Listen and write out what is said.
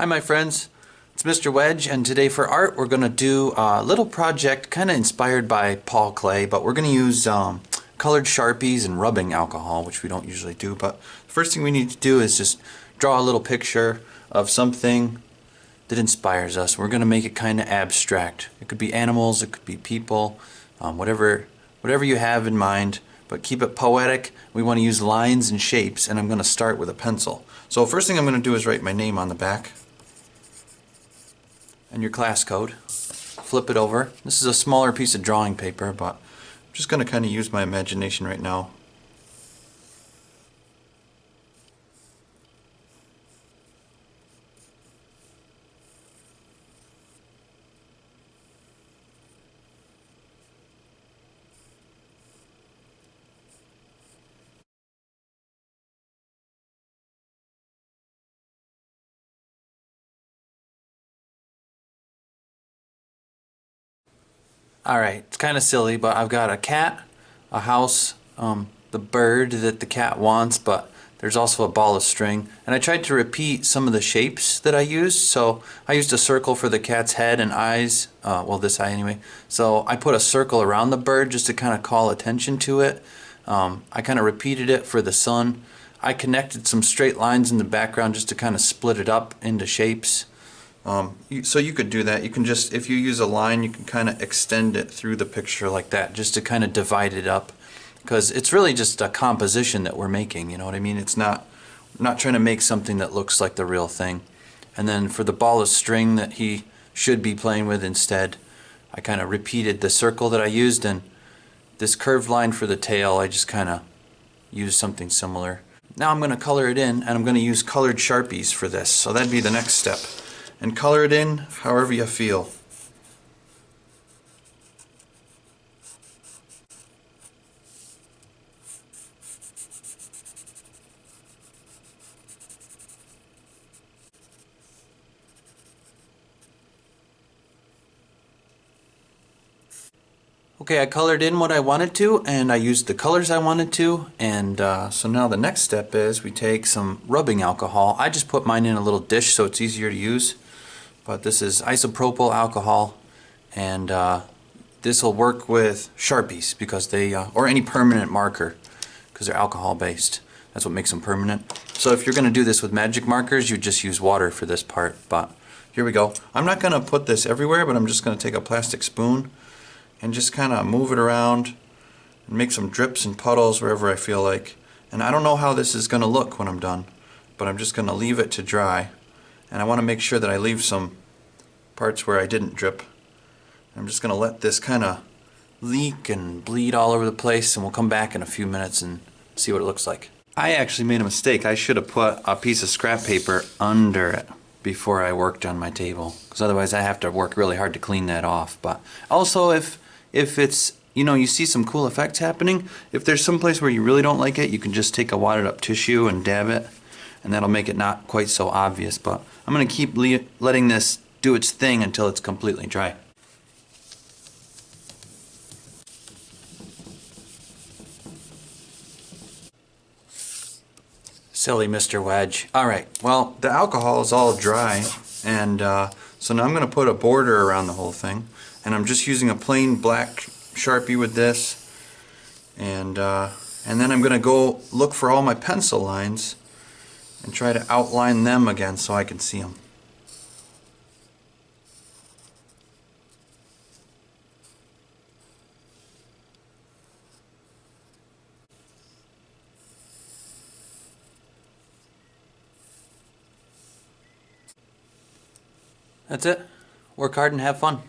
Hi my friends, it's Mr. Wedge, and today for art we're going to do a little project kind of inspired by Paul Klee, but we're going to use colored Sharpies and rubbing alcohol, which we don't usually do. But the first thing we need to do is just draw a little picture of something that inspires us. We're going to make it kind of abstract. It could be animals, it could be people, whatever you have in mind, but keep it poetic. We want to use lines and shapes, and I'm going to start with a pencil. So first thing I'm going to do is write my name on the back and your class code. Flip it over. This is a smaller piece of drawing paper, but I'm just going to kind of use my imagination right now. Alright, it's kind of silly, but I've got a cat, a house, the bird that the cat wants, but there's also a ball of string. And I tried to repeat some of the shapes that I used. So I used a circle for the cat's head and eyes, well, this eye anyway. So I put a circle around the bird just to kind of call attention to it. I kind of repeated it for the sun. I connected some straight lines in the background just to kind of split it up into shapes. So you could do that. You can just, if you use a line, you can kind of extend it through the picture like that, just to kind of divide it up, because it's really just a composition that we're making, you know what I mean? It's not, we're not trying to make something that looks like the real thing. And then for the ball of string that he should be playing with instead, I kind of repeated the circle that I used, and this curved line for the tail, I just kind of used something similar. Now I'm going to color it in, and I'm going to use colored Sharpies for this, so that'd be the next step. And color it in however you feel. Okay, I colored in what I wanted to, and I used the colors I wanted to, and so now the next step is we take some rubbing alcohol. I just put mine in a little dish so it's easier to use, but this is isopropyl alcohol, and this will work with Sharpies because they, or any permanent marker, because they're alcohol based. That's what makes them permanent. So if you're going to do this with magic markers, you just use water for this part, but here we go. I'm not going to put this everywhere, but I'm just going to take a plastic spoon and just kind of move it around and make some drips and puddles wherever I feel like. And I don't know how this is going to look when I'm done, but I'm just going to leave it to dry. And I want to make sure that I leave some parts where I didn't drip. I'm just going to let this kind of leak and bleed all over the place, and we'll come back in a few minutes and see what it looks like. I actually made a mistake. I should have put a piece of scrap paper under it before I worked on my table, because otherwise I have to work really hard to clean that off. But also, if it's, you know, you see some cool effects happening, if there's some place where you really don't like it, you can just take a wadded up tissue and dab it, and that'll make it not quite so obvious. But I'm going to keep letting this do its thing until it's completely dry. Silly Mr. Wedge. Alright, well, the alcohol is all dry, and so now I'm going to put a border around the whole thing, and I'm just using a plain black Sharpie with this, and then I'm going to go look for all my pencil lines and try to outline them again so I can see them. That's it. Work hard and have fun.